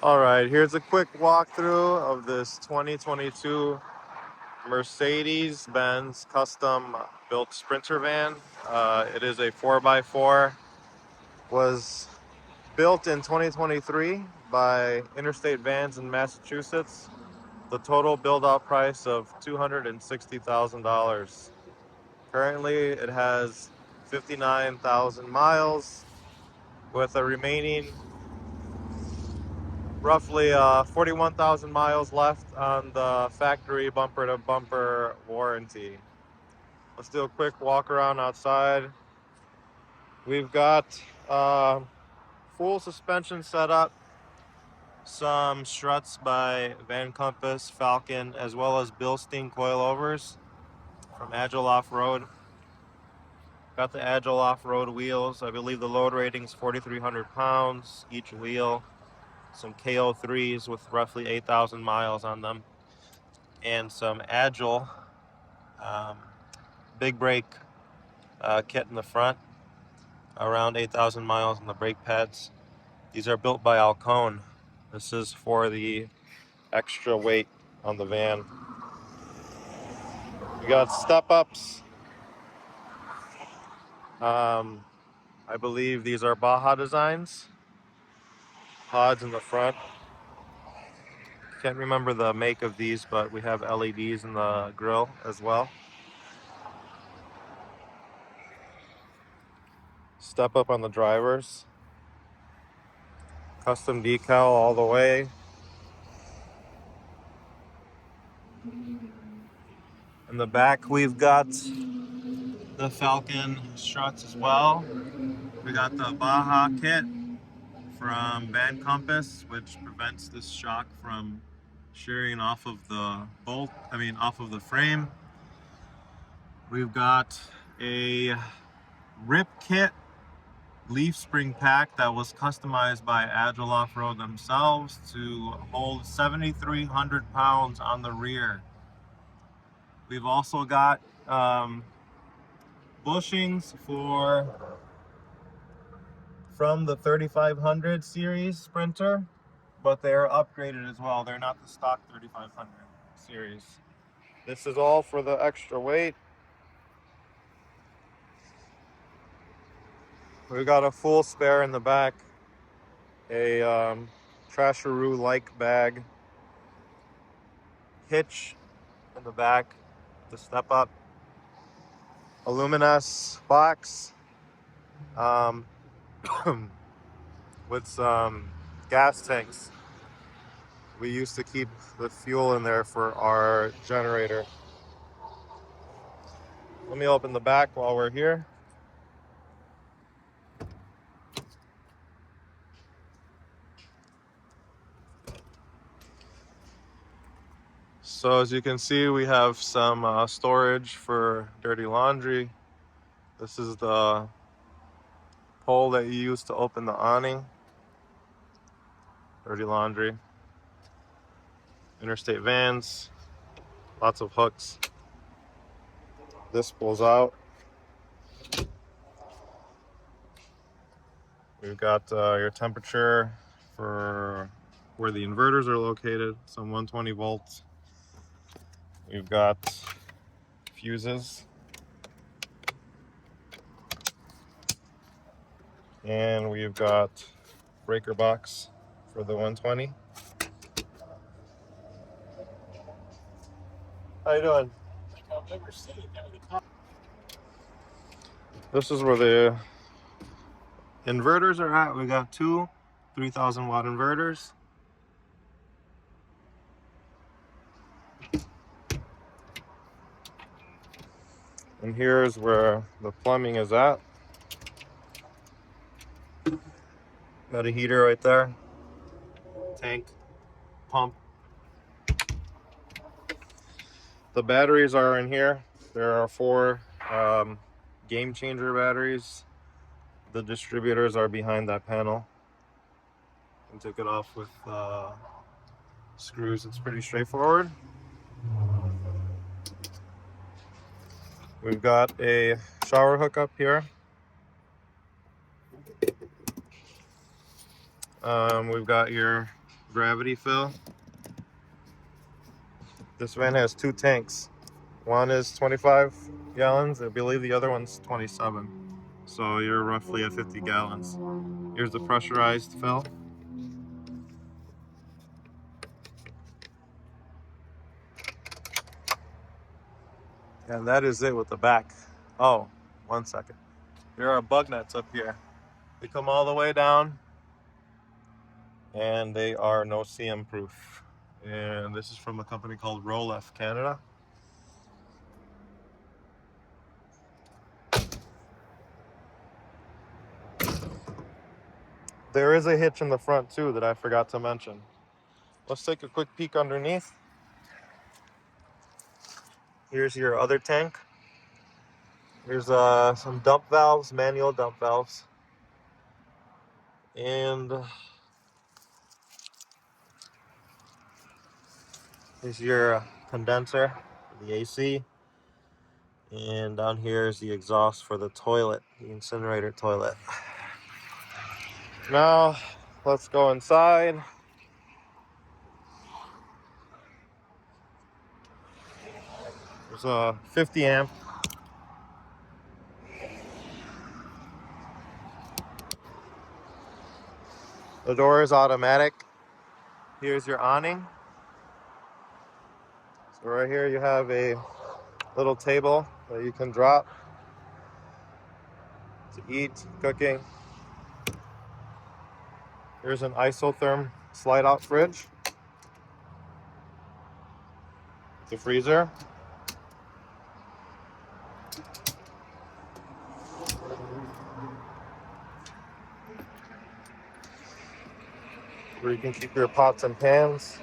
All right, here's a quick walkthrough of this 2022 Mercedes-Benz custom built Sprinter van. It is a 4x4. Was built in 2023 by Interstate Vans in Massachusetts. The total build-out price of $260,000. Currently, it has 59,000 miles, with a remaining roughly 41,000 miles left on the factory bumper-to-bumper warranty. Let's do a quick walk around outside. We've got full suspension setup, some struts by Van Compass, Falcon, as well as Bilstein coilovers from Agile Offroad. Got the Agile Offroad wheels. I believe the load rating is 4,300 pounds each wheel. Some KO3s with roughly 8,000 miles on them. And some Agile big brake kit in the front. Around 8,000 miles on the brake pads. These are built by Alcone. This is for the extra weight on the van. We got step-ups. I believe these are Baja designs. Pods in the front. Can't remember the make of these, but we have LEDs in the grill as well. Step up on the drivers. Custom decal all the way. In the back, we've got the Falcon struts as well. We got the Baja kit from Van Compass, which prevents this shock from shearing off of the off of the frame. We've got a rip kit leaf spring pack that was customized by Agile Offroad themselves to hold 7,300 pounds on the rear. We've also got bushings from the 3500 series Sprinter, but they're upgraded as well. They're not the stock 3500 series. This is all for the extra weight. We've got a full spare in the back, a Trasharoo-like bag, hitch in the back, the step up, a Luminous box with some gas tanks. We used to keep the fuel in there for our generator. Let me open the back while we're here. So as you can see, we have some storage for dirty laundry. This is the pole that you use to open the awning. Dirty laundry. Interstate Vans. Lots of hooks. This pulls out. We've got your temperature for where the inverters are located, some 120 volts. We've got fuses. And we've got breaker box for the 120. How you doing? This is where the inverters are at. We got two 3,000 watt inverters. And here's where the plumbing is at. Got a heater right there. Tank, pump. The batteries are in here. There are 4 game changer batteries. The distributors are behind that panel. I took it off with screws. It's pretty straightforward. We've got a shower hookup here. We've got your gravity fill. This van has 2 tanks. One is 25 gallons. I believe the other one's 27. So you're roughly at 50 gallons. Here's the pressurized fill. And that is it with the back. Oh, 1 second. There are bug nets up here. They come all the way down, and they are no CM proof. And this is from a company called Rolef Canada. There is a hitch in the front too that I forgot to mention. Let's take a quick peek underneath. Here's your other tank. Here's some dump valves, manual dump valves. And here's your condenser for the AC. And down here is the exhaust for the toilet, the incinerator toilet. Now, let's go inside. There's a 50 amp. The door is automatic. Here's your awning. So right here you have a little table that you can drop to eat, cooking. Here's an isotherm slide out fridge. The freezer. Where you can keep your pots and pans.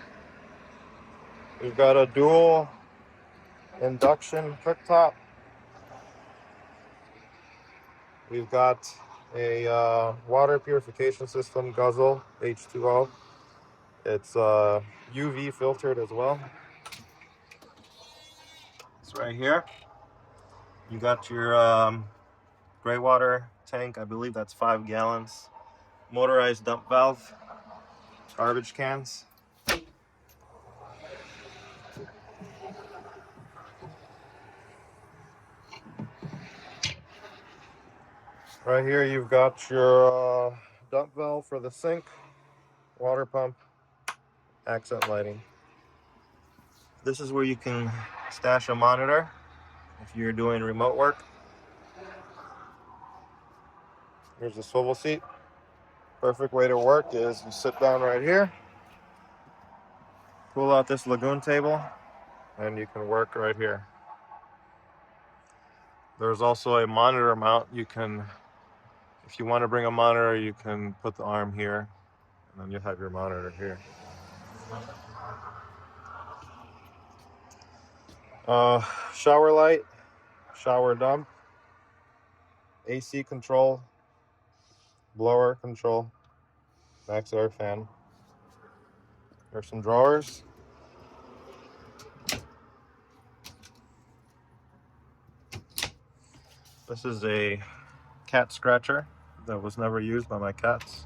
We've got a dual induction cooktop. We've got a water purification system, Guzzle H2O. It's UV filtered as well. It's right here. You got your gray water tank. I believe that's 5 gallons. Motorized dump valve. Garbage cans. Right here you've got your dump valve for the sink, water pump, accent lighting. This is where you can stash a monitor if you're doing remote work. Here's the swivel seat. Perfect way to work is you sit down right here, pull out this lagoon table, and you can work right here. There's also a monitor mount. You can, if you want to bring a monitor, you can put the arm here, and then you have your monitor here. Shower light, shower dump, AC control, blower control, max air fan. There's some drawers. This is a cat scratcher that was never used by my cats.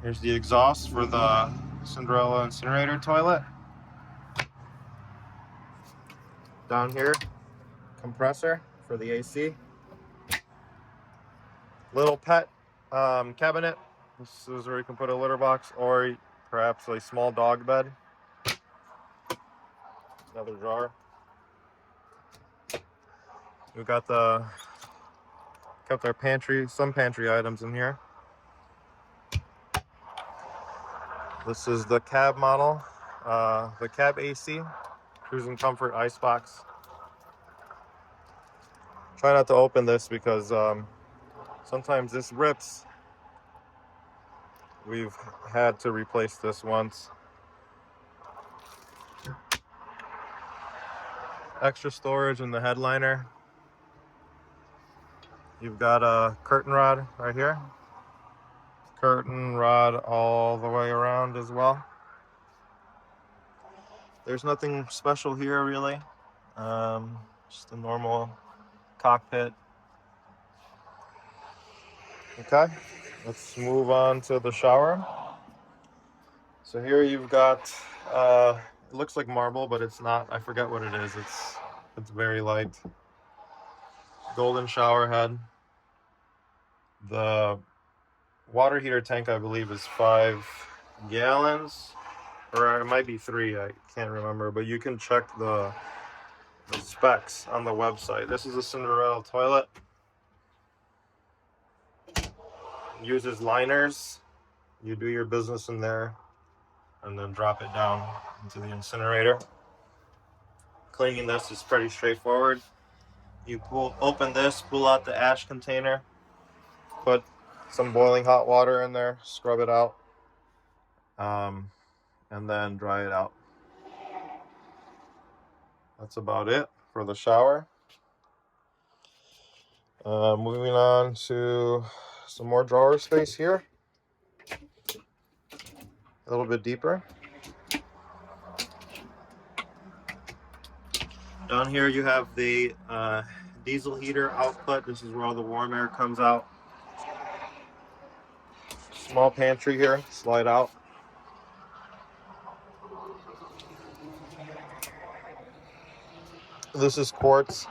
Here's the exhaust for the Cinderella incinerator toilet. Down here, compressor for the AC. Little pet cabinet. This is where you can put a litter box or perhaps a small dog bed. Another drawer. We've got kept our pantry, some pantry items in here. This is the cab model, the cab AC, cruising comfort icebox. Try not to open this because sometimes this rips. We've had to replace this once. Extra storage in the headliner. You've got a curtain rod right here. Curtain rod all the way around as well. There's nothing special here really. Just a normal cockpit. Okay, let's move on to the shower. So here you've got, it looks like marble, but it's not. I forget what it is. It's very light. Golden shower head. The water heater tank, I believe, is 5 gallons, or it might be 3. I can't remember, but you can check the specs on the website. This is a Cinderella toilet. Uses liners. You do your business in there and then drop it down into the incinerator. Cleaning this is pretty straightforward. You open this, pull out the ash container, put some boiling hot water in there, scrub it out, and then dry it out. That's about it for the shower. Moving on to some more drawer space here. A little bit deeper. Down here you have the diesel heater output. This is where all the warm air comes out. Small pantry here, slide out. This is quartz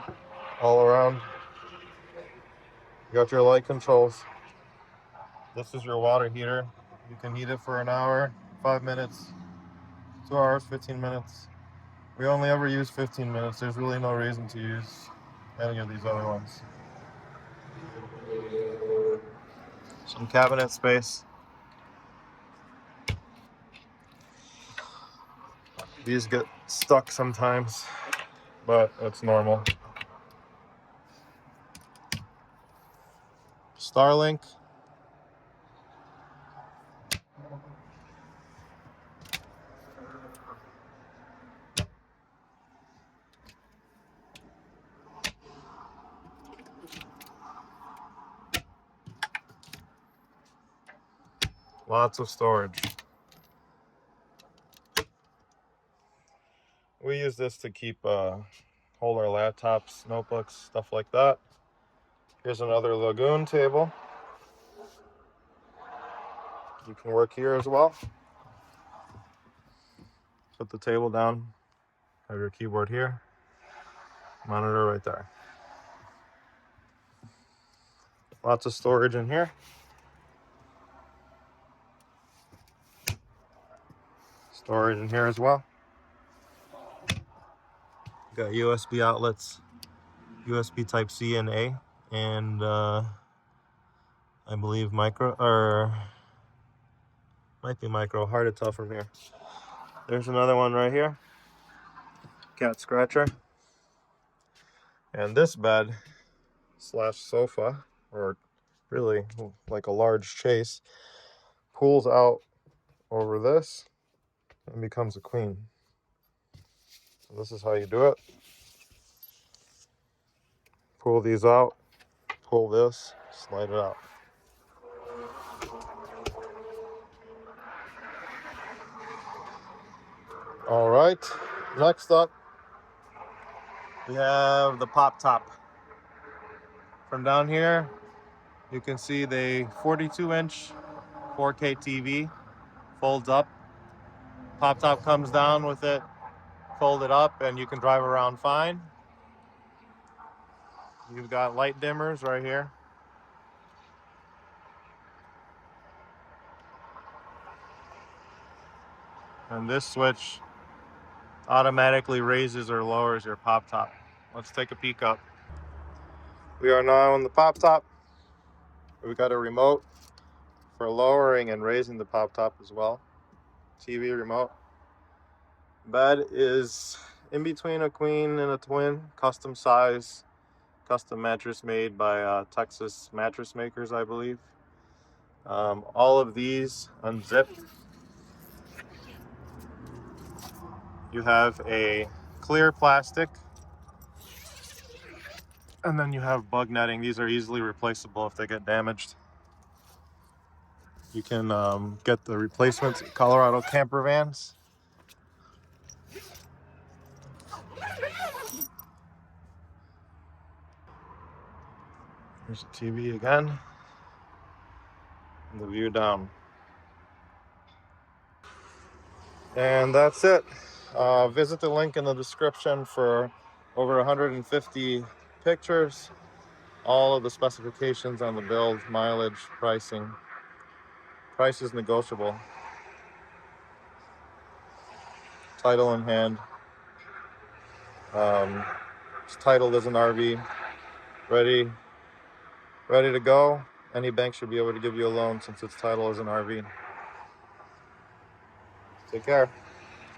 all around. You got your light controls. This is your water heater. You can heat it for an hour, 5 minutes, 2 hours, 15 minutes. We only ever use 15 minutes. There's really no reason to use any of these other ones. Some cabinet space. These get stuck sometimes, but it's normal. Starlink. Lots of storage. We use this to hold our laptops, notebooks, stuff like that. Here's another lagoon table. You can work here as well. Put the table down, have your keyboard here, monitor right there. Lots of storage in here. Storage in here as well. Got USB outlets, USB Type C and A, and I believe micro, or might be micro, hard to tell from here. There's another one right here, cat scratcher. And this bed slash sofa, or really like a large chase, pulls out over this and becomes a queen. So this is how you do it. Pull these out, pull this, slide it out. All right, next up, we have the pop top. From down here, you can see the 42-inch 4K TV folds up. Pop top comes down with it, fold it up, and you can drive around fine. You've got light dimmers right here. And this switch automatically raises or lowers your pop top. Let's take a peek up. We are now on the pop top. We've got a remote for lowering and raising the pop top as well. TV remote. Bed is in between a queen and a twin, custom size, custom mattress made by Texas mattress makers, I believe. All of these unzipped. You have a clear plastic, and then you have bug netting. These are easily replaceable if they get damaged. You can get the replacements at Colorado Campervans. There's the TV again. And the view down. And that's it. Visit the link in the description for over 150 pictures, all of the specifications on the build, mileage, pricing. Price is negotiable. Title in hand. It's titled as an RV. Ready to go. Any bank should be able to give you a loan since it's titled as an RV. Take care.